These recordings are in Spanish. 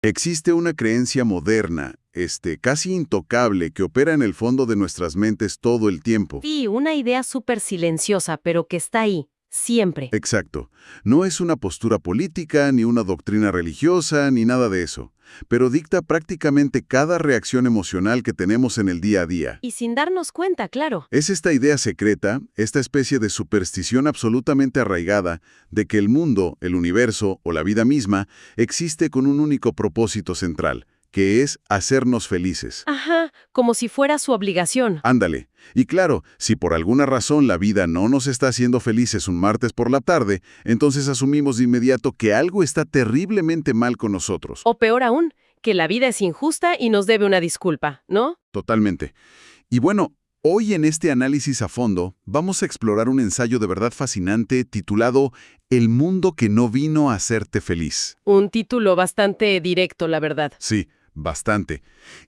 Existe una creencia moderna, casi intocable, que opera en el fondo de nuestras mentes todo el tiempo. Sí, una idea súper silenciosa, pero que está ahí, siempre. Exacto. No es una postura política, ni una doctrina religiosa, ni nada de eso, pero dicta prácticamente cada reacción emocional que tenemos en el día a día. Y sin darnos cuenta, claro. Es esta idea secreta, esta especie de superstición absolutamente arraigada de que el mundo, el universo o la vida misma existe con un único propósito central, que es hacernos felices. Ajá, como si fuera su obligación. Ándale. Y claro, si por alguna razón la vida no nos está haciendo felices un martes por la tarde, entonces asumimos de inmediato que algo está terriblemente mal con nosotros. O peor aún, que la vida es injusta y nos debe una disculpa, ¿no? Totalmente. Y bueno, hoy en este análisis a fondo vamos a explorar un ensayo de verdad fascinante titulado El mundo que no vino a hacerte feliz. Un título bastante directo, la verdad. Sí, bastante.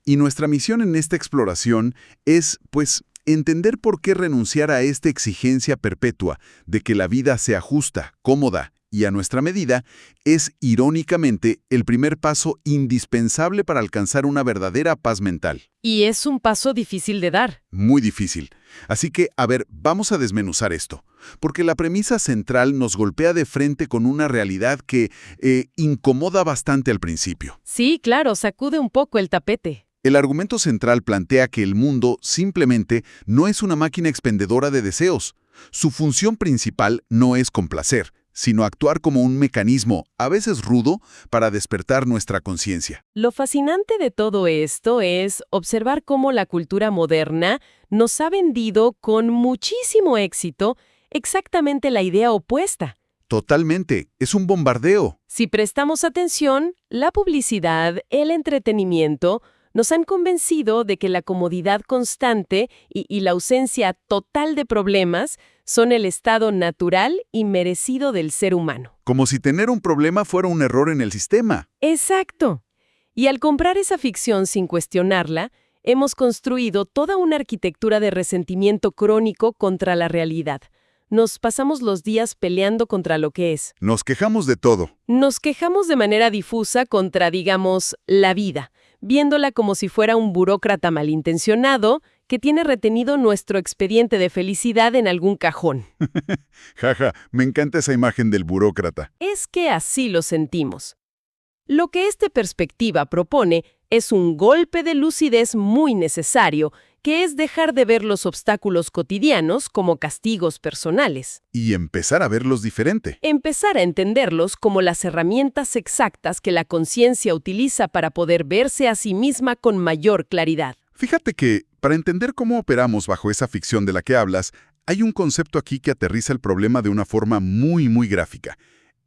Y nuestra misión en esta exploración es, pues, entender por qué renunciar a esta exigencia perpetua de que la vida sea justa, cómoda y a nuestra medida es, irónicamente, el primer paso indispensable para alcanzar una verdadera paz mental. Y es un paso difícil de dar. Muy difícil. Así que, a ver, vamos a desmenuzar esto, porque la premisa central nos golpea de frente con una realidad que incomoda bastante al principio. Sí, claro, sacude un poco el tapete. El argumento central plantea que el mundo simplemente no es una máquina expendedora de deseos. Su función principal no es complacer, sino actuar como un mecanismo, a veces rudo, para despertar nuestra conciencia. Lo fascinante de todo esto es observar cómo la cultura moderna nos ha vendido con muchísimo éxito exactamente la idea opuesta. Totalmente, es un bombardeo. Si prestamos atención, la publicidad, el entretenimiento, nos han convencido de que la comodidad constante y la ausencia total de problemas son el estado natural y merecido del ser humano. Como si tener un problema fuera un error en el sistema. Exacto. Y al comprar esa ficción sin cuestionarla, hemos construido toda una arquitectura de resentimiento crónico contra la realidad. Nos pasamos los días peleando contra lo que es. Nos quejamos de todo. Nos quejamos de manera difusa contra, digamos, la vida, viéndola como si fuera un burócrata malintencionado que tiene retenido nuestro expediente de felicidad en algún cajón. Jaja, me encanta esa imagen del burócrata. Es que así lo sentimos. Lo que esta perspectiva propone es un golpe de lucidez muy necesario, que es dejar de ver los obstáculos cotidianos como castigos personales. Y empezar a verlos diferente. Empezar a entenderlos como las herramientas exactas que la conciencia utiliza para poder verse a sí misma con mayor claridad. Fíjate que, para entender cómo operamos bajo esa ficción de la que hablas, hay un concepto aquí que aterriza el problema de una forma muy gráfica.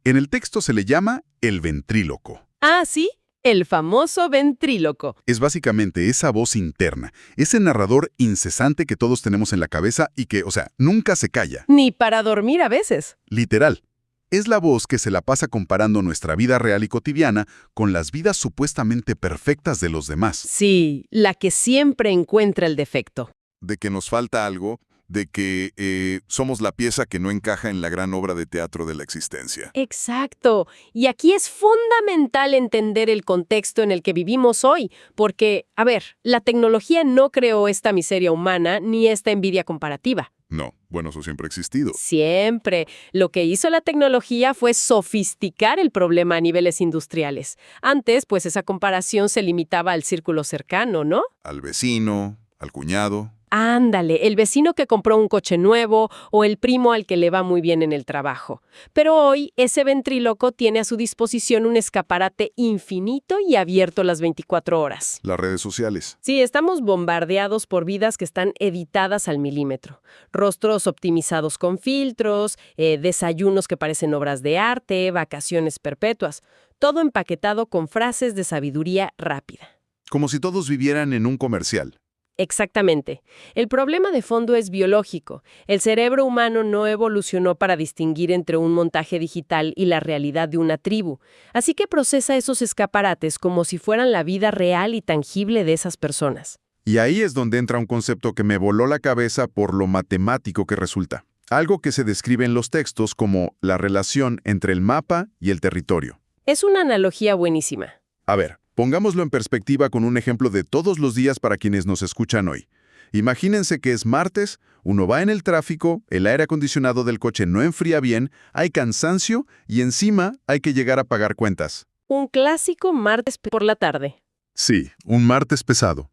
En el texto se le llama el ventríloco. Ah, sí, el famoso ventríloco. Es básicamente esa voz interna, ese narrador incesante que todos tenemos en la cabeza y que, nunca se calla. Ni para dormir a veces. Literal. Es la voz que se la pasa comparando nuestra vida real y cotidiana con las vidas supuestamente perfectas de los demás. Sí, la que siempre encuentra el defecto. De que nos falta algo, de que somos la pieza que no encaja en la gran obra de teatro de la existencia. Exacto. Y aquí es fundamental entender el contexto en el que vivimos hoy, porque, a ver, la tecnología no creó esta miseria humana ni esta envidia comparativa. No, bueno, eso siempre ha existido. Siempre. Lo que hizo la tecnología fue sofisticar el problema a niveles industriales. Antes, pues esa comparación se limitaba al círculo cercano, ¿no? Al vecino, al cuñado. Ándale, el vecino que compró un coche nuevo o el primo al que le va muy bien en el trabajo. Pero hoy, ese ventríloco tiene a su disposición un escaparate infinito y abierto las 24 horas. Las redes sociales. Sí, estamos bombardeados por vidas que están editadas al milímetro. Rostros optimizados con filtros, desayunos que parecen obras de arte, vacaciones perpetuas. Todo empaquetado con frases de sabiduría rápida. Como si todos vivieran en un comercial. Exactamente. El problema de fondo es biológico. El cerebro humano no evolucionó para distinguir entre un montaje digital y la realidad de una tribu. Así que procesa esos escaparates como si fueran la vida real y tangible de esas personas. Y ahí es donde entra un concepto que me voló la cabeza por lo matemático que resulta. Algo que se describe en los textos como la relación entre el mapa y el territorio. Es una analogía buenísima. A ver, pongámoslo en perspectiva con un ejemplo de todos los días para quienes nos escuchan hoy. Imagínense que es martes, uno va en el tráfico, el aire acondicionado del coche no enfría bien, hay cansancio y encima hay que llegar a pagar cuentas. Un clásico martes por la tarde. Sí, un martes pesado.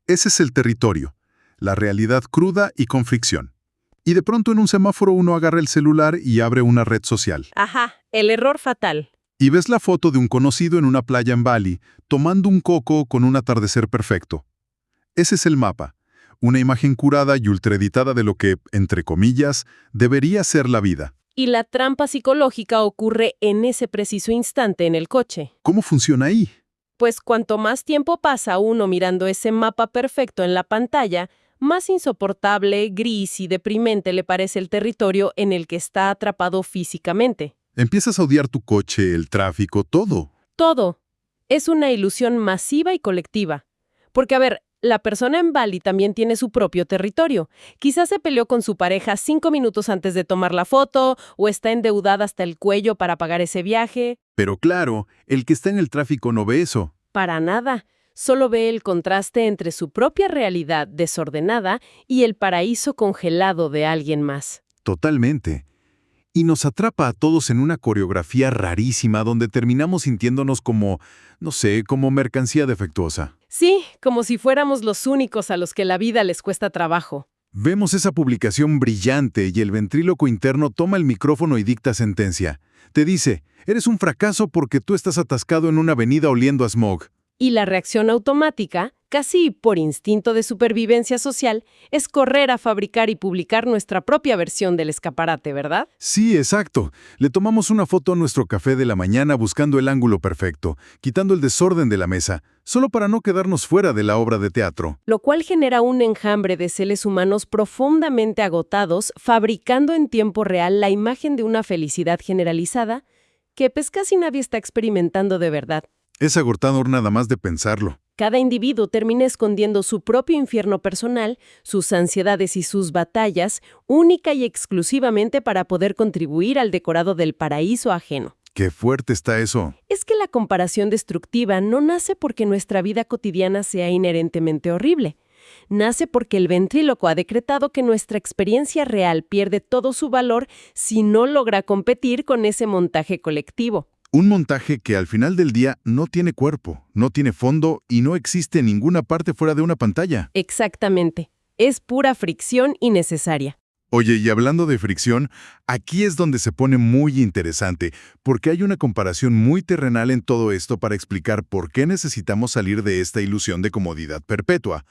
Ese es el territorio, la realidad cruda y con fricción. Y de pronto en un semáforo uno agarra el celular y abre una red social. Ajá, el error fatal. Y ves la foto de un conocido en una playa en Bali, tomando un coco con un atardecer perfecto. Ese es el mapa. Una imagen curada y ultraeditada de lo que, entre comillas, debería ser la vida. Y la trampa psicológica ocurre en ese preciso instante en el coche. ¿Cómo funciona ahí? Pues cuanto más tiempo pasa uno mirando ese mapa perfecto en la pantalla, más insoportable, gris y deprimente le parece el territorio en el que está atrapado físicamente. Empiezas a odiar tu coche, el tráfico, todo. Todo. Es una ilusión masiva y colectiva. Porque, a ver, la persona en Bali también tiene su propio territorio. Quizás se peleó con su pareja 5 minutos antes de tomar la foto, o está endeudada hasta el cuello para pagar ese viaje. Pero claro, el que está en el tráfico no ve eso. Para nada. Solo ve el contraste entre su propia realidad desordenada y el paraíso congelado de alguien más. Totalmente. Y nos atrapa a todos en una coreografía rarísima donde terminamos sintiéndonos como, no sé, como mercancía defectuosa. Sí, como si fuéramos los únicos a los que la vida les cuesta trabajo. Vemos esa publicación brillante y el ventríloco interno toma el micrófono y dicta sentencia. Te dice, eres un fracaso porque tú estás atascado en una avenida oliendo a smog. Y la reacción automática, casi por instinto de supervivencia social, es correr a fabricar y publicar nuestra propia versión del escaparate, ¿verdad? Sí, exacto. Le tomamos una foto a nuestro café de la mañana buscando el ángulo perfecto, quitando el desorden de la mesa, solo para no quedarnos fuera de la obra de teatro. Lo cual genera un enjambre de seres humanos profundamente agotados, fabricando en tiempo real la imagen de una felicidad generalizada que pues casi nadie está experimentando de verdad. Es agotador nada más de pensarlo. Cada individuo termina escondiendo su propio infierno personal, sus ansiedades y sus batallas, única y exclusivamente para poder contribuir al decorado del paraíso ajeno. ¡Qué fuerte está eso! Es que la comparación destructiva no nace porque nuestra vida cotidiana sea inherentemente horrible. Nace porque el ventríloco ha decretado que nuestra experiencia real pierde todo su valor si no logra competir con ese montaje colectivo. Un montaje que al final del día no tiene cuerpo, no tiene fondo y no existe en ninguna parte fuera de una pantalla. Exactamente. Es pura fricción innecesaria. Oye, y hablando de fricción, aquí es donde se pone muy interesante, porque hay una comparación muy terrenal en todo esto para explicar por qué necesitamos salir de esta ilusión de comodidad perpetua.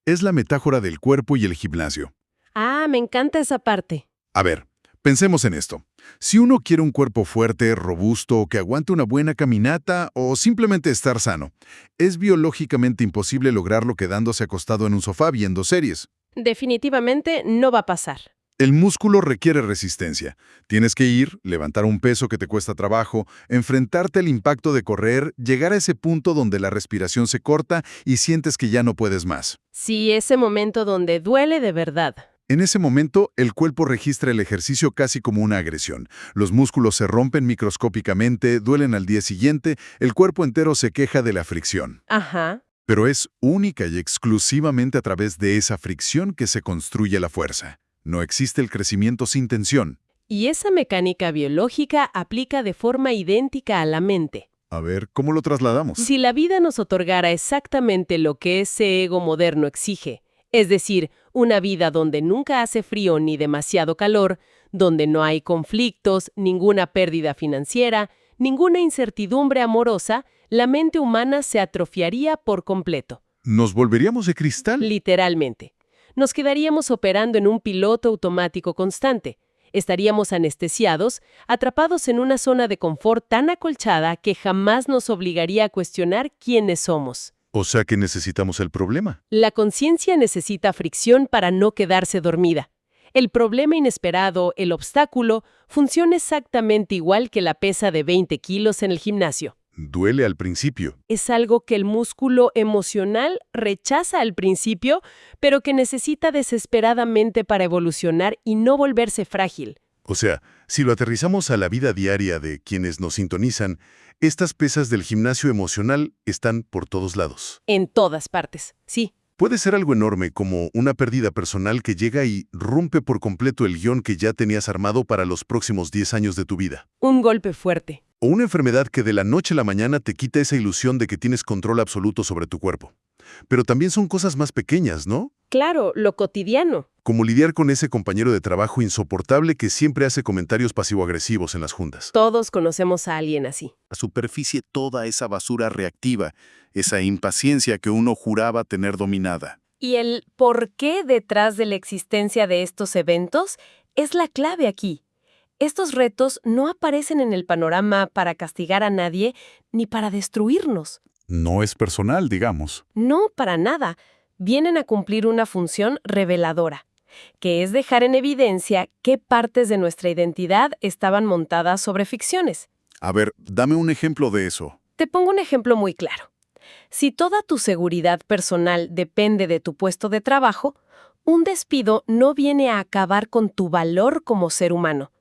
Es la metáfora del cuerpo y el gimnasio. Ah, me encanta esa parte. A ver, pensemos en esto. Si uno quiere un cuerpo fuerte, robusto, que aguante una buena caminata o simplemente estar sano, es biológicamente imposible lograrlo quedándose acostado en un sofá viendo series. Definitivamente no va a pasar. El músculo requiere resistencia. Tienes que ir, levantar un peso que te cuesta trabajo, enfrentarte al impacto de correr, llegar a ese punto donde la respiración se corta y sientes que ya no puedes más. Sí, ese momento donde duele de verdad. En ese momento, el cuerpo registra el ejercicio casi como una agresión. Los músculos se rompen microscópicamente, duelen al día siguiente, el cuerpo entero se queja de la fricción. Ajá. Pero es única y exclusivamente a través de esa fricción que se construye la fuerza. No existe el crecimiento sin tensión. Y esa mecánica biológica aplica de forma idéntica a la mente. A ver, ¿cómo lo trasladamos? Si la vida nos otorgara exactamente lo que ese ego moderno exige, es decir, una vida donde nunca hace frío ni demasiado calor, donde no hay conflictos, ninguna pérdida financiera, ninguna incertidumbre amorosa, la mente humana se atrofiaría por completo. ¿Nos volveríamos de cristal? Literalmente. Nos quedaríamos operando en un piloto automático constante. Estaríamos anestesiados, atrapados en una zona de confort tan acolchada que jamás nos obligaría a cuestionar quiénes somos. O sea que necesitamos el problema. La conciencia necesita fricción para no quedarse dormida. El problema inesperado, el obstáculo, funciona exactamente igual que la pesa de 20 kilos en el gimnasio. Duele al principio. Es algo que el músculo emocional rechaza al principio, pero que necesita desesperadamente para evolucionar y no volverse frágil. O sea, si lo aterrizamos a la vida diaria de quienes nos sintonizan, estas pesas del gimnasio emocional están por todos lados. En todas partes, sí. Puede ser algo enorme como una pérdida personal que llega y rompe por completo el guión que ya tenías armado para los próximos 10 años de tu vida. Un golpe fuerte. O una enfermedad que de la noche a la mañana te quita esa ilusión de que tienes control absoluto sobre tu cuerpo. Pero también son cosas más pequeñas, ¿no? Claro, lo cotidiano. Como lidiar con ese compañero de trabajo insoportable que siempre hace comentarios pasivo-agresivos en las juntas. Todos conocemos a alguien así. A superficie toda esa basura reactiva, esa impaciencia que uno juraba tener dominada. Y el por qué detrás de la existencia de estos eventos es la clave aquí. Estos retos no aparecen en el panorama para castigar a nadie ni para destruirnos. No es personal, digamos. No, para nada. Vienen a cumplir una función reveladora, que es dejar en evidencia qué partes de nuestra identidad estaban montadas sobre ficciones. A ver, dame un ejemplo de eso. Te pongo un ejemplo muy claro. Si toda tu seguridad personal depende de tu puesto de trabajo, un despido no viene a acabar con tu valor como ser humano.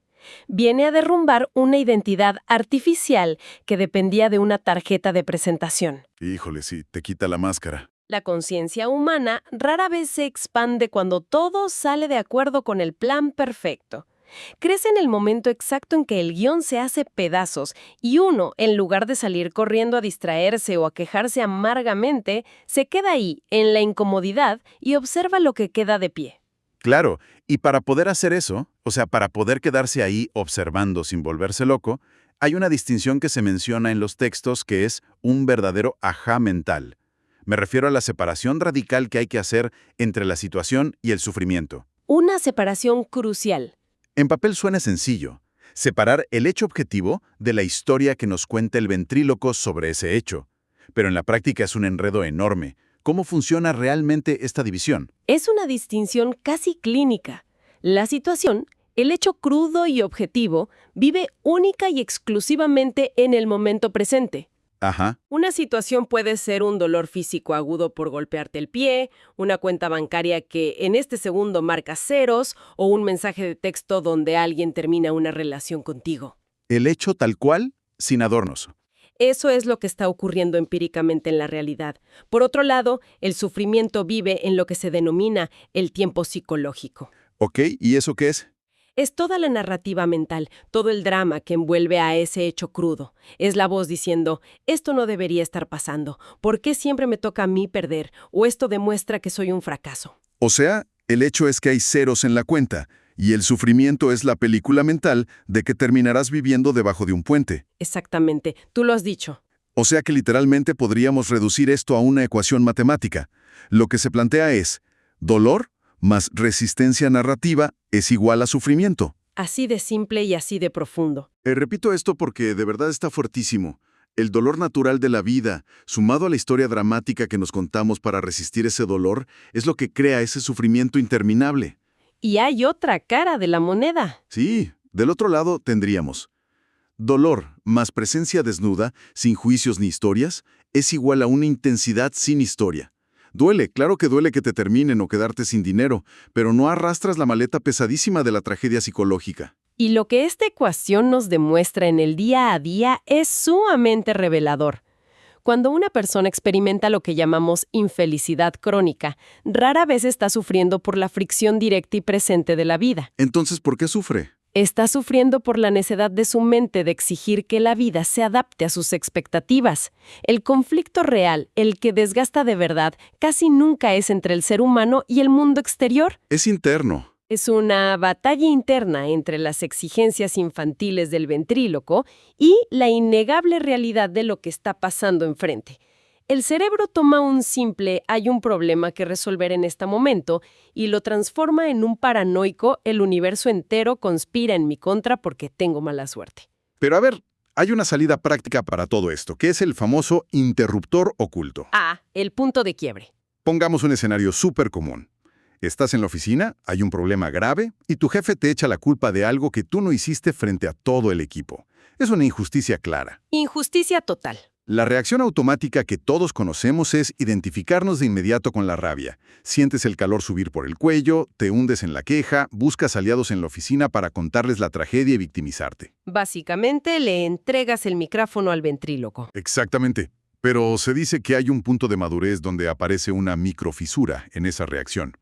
Viene a derrumbar una identidad artificial que dependía de una tarjeta de presentación. Híjole, sí, te quita la máscara. La conciencia humana rara vez se expande cuando todo sale de acuerdo con el plan perfecto. Crece en el momento exacto en que el guión se hace pedazos y uno, en lugar de salir corriendo a distraerse o a quejarse amargamente, se queda ahí, en la incomodidad, y observa lo que queda de pie. Claro, y para poder hacer eso, o sea, para poder quedarse ahí observando sin volverse loco, hay una distinción que se menciona en los textos que es un verdadero ajá mental. Me refiero a la separación radical que hay que hacer entre la situación y el sufrimiento. Una separación crucial. En papel suena sencillo, separar el hecho objetivo de la historia que nos cuenta el ventríloco sobre ese hecho. Pero en la práctica es un enredo enorme. ¿Cómo funciona realmente esta división? Es una distinción casi clínica. La situación, el hecho crudo y objetivo, vive única y exclusivamente en el momento presente. Ajá. Una situación puede ser un dolor físico agudo por golpearte el pie, una cuenta bancaria que en este segundo marca ceros o un mensaje de texto donde alguien termina una relación contigo. El hecho tal cual, sin adornos. Eso es lo que está ocurriendo empíricamente en la realidad. Por otro lado, el sufrimiento vive en lo que se denomina el tiempo psicológico. ¿Ok? ¿Y eso qué es? Es toda la narrativa mental, todo el drama que envuelve a ese hecho crudo. Es la voz diciendo, esto no debería estar pasando, ¿por qué siempre me toca a mí perder? O esto demuestra que soy un fracaso. O sea, el hecho es que hay ceros en la cuenta, y el sufrimiento es la película mental de que terminarás viviendo debajo de un puente. Exactamente, tú lo has dicho. O sea que literalmente podríamos reducir esto a una ecuación matemática. Lo que se plantea es, dolor más resistencia narrativa es igual a sufrimiento. Así de simple y así de profundo. Repito esto porque de verdad está fuertísimo. El dolor natural de la vida, sumado a la historia dramática que nos contamos para resistir ese dolor, es lo que crea ese sufrimiento interminable. Y hay otra cara de la moneda. Sí, del otro lado tendríamos dolor más presencia desnuda, sin juicios ni historias, es igual a una intensidad sin historia. Duele, claro que duele que te terminen o quedarte sin dinero, pero no arrastras la maleta pesadísima de la tragedia psicológica. Y lo que esta ecuación nos demuestra en el día a día es sumamente revelador. Cuando una persona experimenta lo que llamamos infelicidad crónica, rara vez está sufriendo por la fricción directa y presente de la vida. Entonces, ¿por qué sufre? Está sufriendo por la necedad de su mente de exigir que la vida se adapte a sus expectativas. El conflicto real, el que desgasta de verdad, casi nunca es entre el ser humano y el mundo exterior. Es interno. Es una batalla interna entre las exigencias infantiles del ventríloco y la innegable realidad de lo que está pasando enfrente. El cerebro toma un simple «hay un problema que resolver en este momento» y lo transforma en un paranoico «el universo entero conspira en mi contra porque tengo mala suerte». Pero a ver, hay una salida práctica para todo esto, que es el famoso interruptor oculto. El punto de quiebre. Pongamos un escenario súper común. Estás en la oficina, hay un problema grave y tu jefe te echa la culpa de algo que tú no hiciste frente a todo el equipo. Es una injusticia clara. Injusticia total. La reacción automática que todos conocemos es identificarnos de inmediato con la rabia. Sientes el calor subir por el cuello, te hundes en la queja, buscas aliados en la oficina para contarles la tragedia y victimizarte. Básicamente, le entregas el micrófono al ventríloco. Exactamente. Pero se dice que hay un punto de madurez donde aparece una microfisura en esa reacción.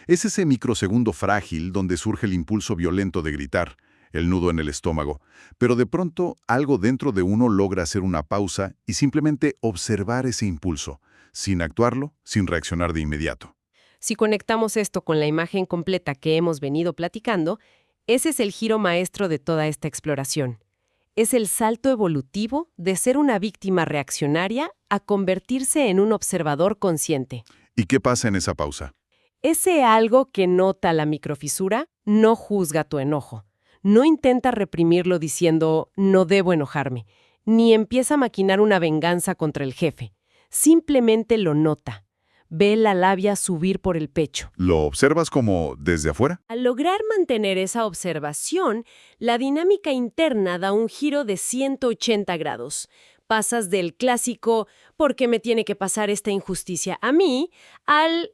Es ese microsegundo frágil donde surge el impulso violento de gritar, el nudo en el estómago, pero de pronto algo dentro de uno logra hacer una pausa y simplemente observar ese impulso, sin actuarlo, sin reaccionar de inmediato. Si conectamos esto con la imagen completa que hemos venido platicando, ese es el giro maestro de toda esta exploración. Es el salto evolutivo de ser una víctima reaccionaria a convertirse en un observador consciente. ¿Y qué pasa en esa pausa? Ese algo que nota la microfisura no juzga tu enojo. No intenta reprimirlo diciendo, no debo enojarme, ni empieza a maquinar una venganza contra el jefe. Simplemente lo nota. Ve la labia subir por el pecho. ¿Lo observas como desde afuera? Al lograr mantener esa observación, la dinámica interna da un giro de 180 grados. Pasas del clásico, ¿por qué me tiene que pasar esta injusticia a mí?, al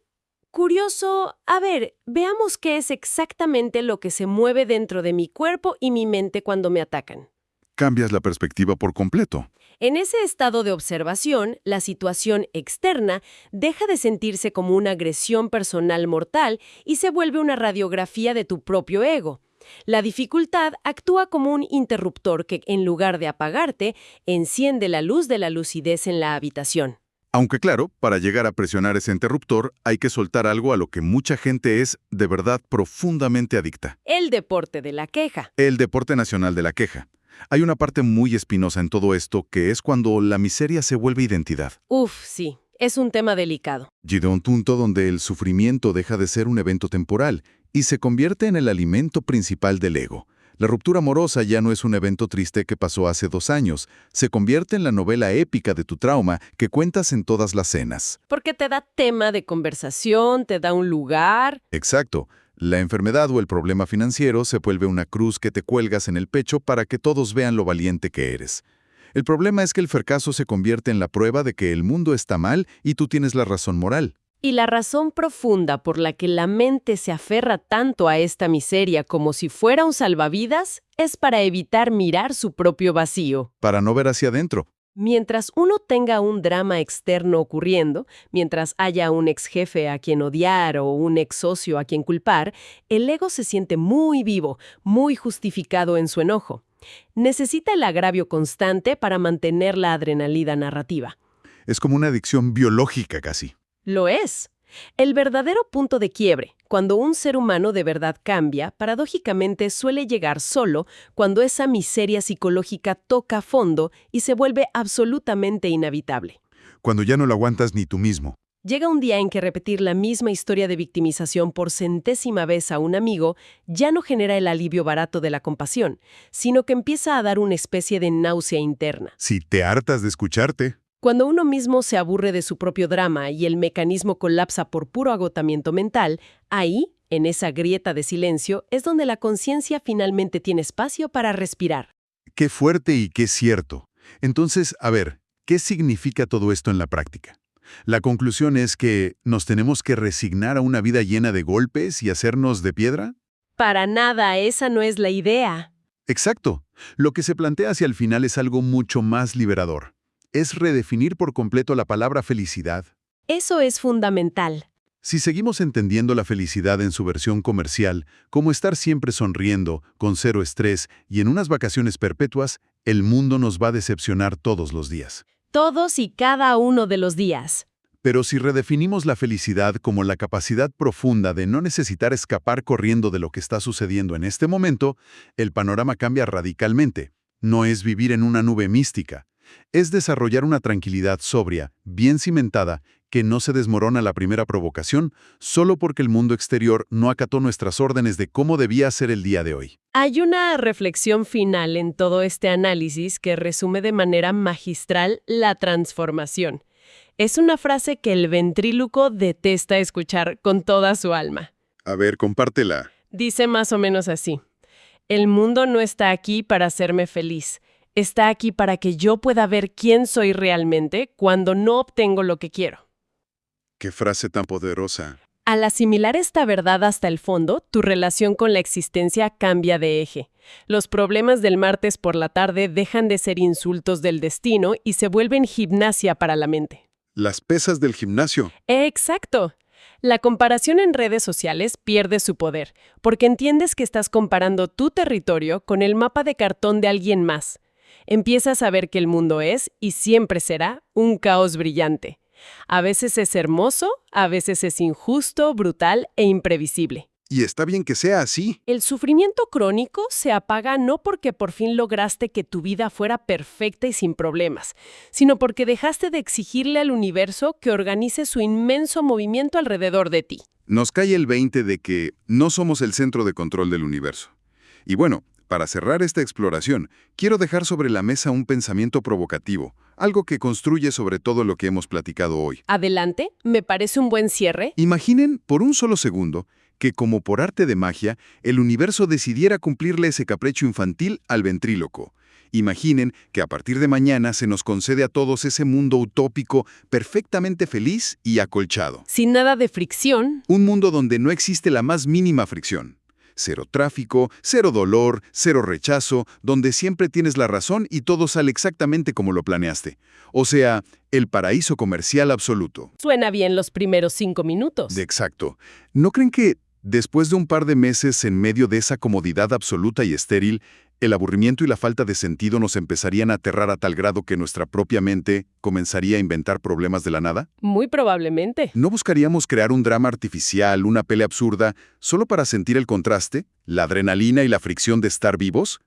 curioso, a ver, veamos qué es exactamente lo que se mueve dentro de mi cuerpo y mi mente cuando me atacan. Cambias la perspectiva por completo. En ese estado de observación, la situación externa deja de sentirse como una agresión personal mortal y se vuelve una radiografía de tu propio ego. La dificultad actúa como un interruptor que, en lugar de apagarte, enciende la luz de la lucidez en la habitación. Aunque claro, para llegar a presionar ese interruptor hay que soltar algo a lo que mucha gente es, de verdad, profundamente adicta. El deporte de la queja. El deporte nacional de la queja. Hay una parte muy espinosa en todo esto que es cuando la miseria se vuelve identidad. Uf, sí, es un tema delicado. Llega un punto donde el sufrimiento deja de ser un evento temporal y se convierte en el alimento principal del ego. La ruptura amorosa ya no es un evento triste que pasó hace 2 años. Se convierte en la novela épica de tu trauma que cuentas en todas las cenas. Porque te da tema de conversación, te da un lugar. Exacto. La enfermedad o el problema financiero se vuelve una cruz que te cuelgas en el pecho para que todos vean lo valiente que eres. El problema es que el fracaso se convierte en la prueba de que el mundo está mal y tú tienes la razón moral. Y la razón profunda por la que la mente se aferra tanto a esta miseria como si fuera un salvavidas es para evitar mirar su propio vacío. Para no ver hacia adentro. Mientras uno tenga un drama externo ocurriendo, mientras haya un ex jefe a quien odiar o un ex socio a quien culpar, el ego se siente muy vivo, muy justificado en su enojo. Necesita el agravio constante para mantener la adrenalina narrativa. Es como una adicción biológica casi. Lo es. El verdadero punto de quiebre, cuando un ser humano de verdad cambia, paradójicamente suele llegar solo cuando esa miseria psicológica toca fondo y se vuelve absolutamente inhabitable. Cuando ya no lo aguantas ni tú mismo. Llega un día en que repetir la misma historia de victimización por 100ª vez a un amigo ya no genera el alivio barato de la compasión, sino que empieza a dar una especie de náusea interna. Si te hartas de escucharte. Cuando uno mismo se aburre de su propio drama y el mecanismo colapsa por puro agotamiento mental, ahí, en esa grieta de silencio, es donde la conciencia finalmente tiene espacio para respirar. Qué fuerte y qué cierto. Entonces, a ver, ¿qué significa todo esto en la práctica? La conclusión es que ¿nos tenemos que resignar a una vida llena de golpes y hacernos de piedra? Para nada, esa no es la idea. Exacto. Lo que se plantea hacia el final es algo mucho más liberador. Es redefinir por completo la palabra felicidad. Eso es fundamental. Si seguimos entendiendo la felicidad en su versión comercial, como estar siempre sonriendo, con cero estrés y en unas vacaciones perpetuas, el mundo nos va a decepcionar todos los días. Todos y cada uno de los días. Pero si redefinimos la felicidad como la capacidad profunda de no necesitar escapar corriendo de lo que está sucediendo en este momento, el panorama cambia radicalmente. No es vivir en una nube mística. Es desarrollar una tranquilidad sobria, bien cimentada, que no se desmorona a la primera provocación, solo porque el mundo exterior no acató nuestras órdenes de cómo debía ser el día de hoy. Hay una reflexión final en todo este análisis que resume de manera magistral la transformación. Es una frase que el ventríloco detesta escuchar con toda su alma. A ver, compártela. Dice más o menos así: el mundo no está aquí para hacerme feliz. Está aquí para que yo pueda ver quién soy realmente cuando no obtengo lo que quiero. Qué frase tan poderosa. Al asimilar esta verdad hasta el fondo, tu relación con la existencia cambia de eje. Los problemas del martes por la tarde dejan de ser insultos del destino y se vuelven gimnasia para la mente. Las pesas del gimnasio. ¡Exacto! La comparación en redes sociales pierde su poder, porque entiendes que estás comparando tu territorio con el mapa de cartón de alguien más. Empiezas a ver que el mundo es, y siempre será, un caos brillante. A veces es hermoso, a veces es injusto, brutal e imprevisible. Y está bien que sea así. El sufrimiento crónico se apaga no porque por fin lograste que tu vida fuera perfecta y sin problemas, sino porque dejaste de exigirle al universo que organice su inmenso movimiento alrededor de ti. Nos cae el 20 de que no somos el centro de control del universo. Y bueno, para cerrar esta exploración, quiero dejar sobre la mesa un pensamiento provocativo, algo que construye sobre todo lo que hemos platicado hoy. Adelante, me parece un buen cierre. Imaginen por un solo segundo que, como por arte de magia, el universo decidiera cumplirle ese capricho infantil al ventríloco. Imaginen que a partir de mañana se nos concede a todos ese mundo utópico perfectamente feliz y acolchado. Sin nada de fricción. Un mundo donde no existe la más mínima fricción. Cero tráfico, cero dolor, cero rechazo, donde siempre tienes la razón y todo sale exactamente como lo planeaste. O sea, el paraíso comercial absoluto. Suena bien los primeros 5 minutos. Exacto. ¿No creen que, después de un par de meses en medio de esa comodidad absoluta y estéril, el aburrimiento y la falta de sentido nos empezarían a aterrar a tal grado que nuestra propia mente comenzaría a inventar problemas de la nada? Muy probablemente. ¿No buscaríamos crear un drama artificial, una pelea absurda, solo para sentir el contraste, la adrenalina y la fricción de estar vivos?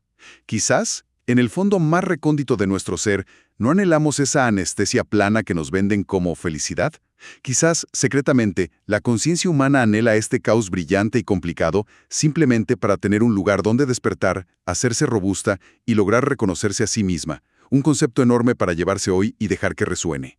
Quizás, en el fondo más recóndito de nuestro ser, ¿no anhelamos esa anestesia plana que nos venden como felicidad? Quizás, secretamente, la conciencia humana anhela este caos brillante y complicado simplemente para tener un lugar donde despertar, hacerse robusta y lograr reconocerse a sí misma. Un concepto enorme para llevarse hoy y dejar que resuene.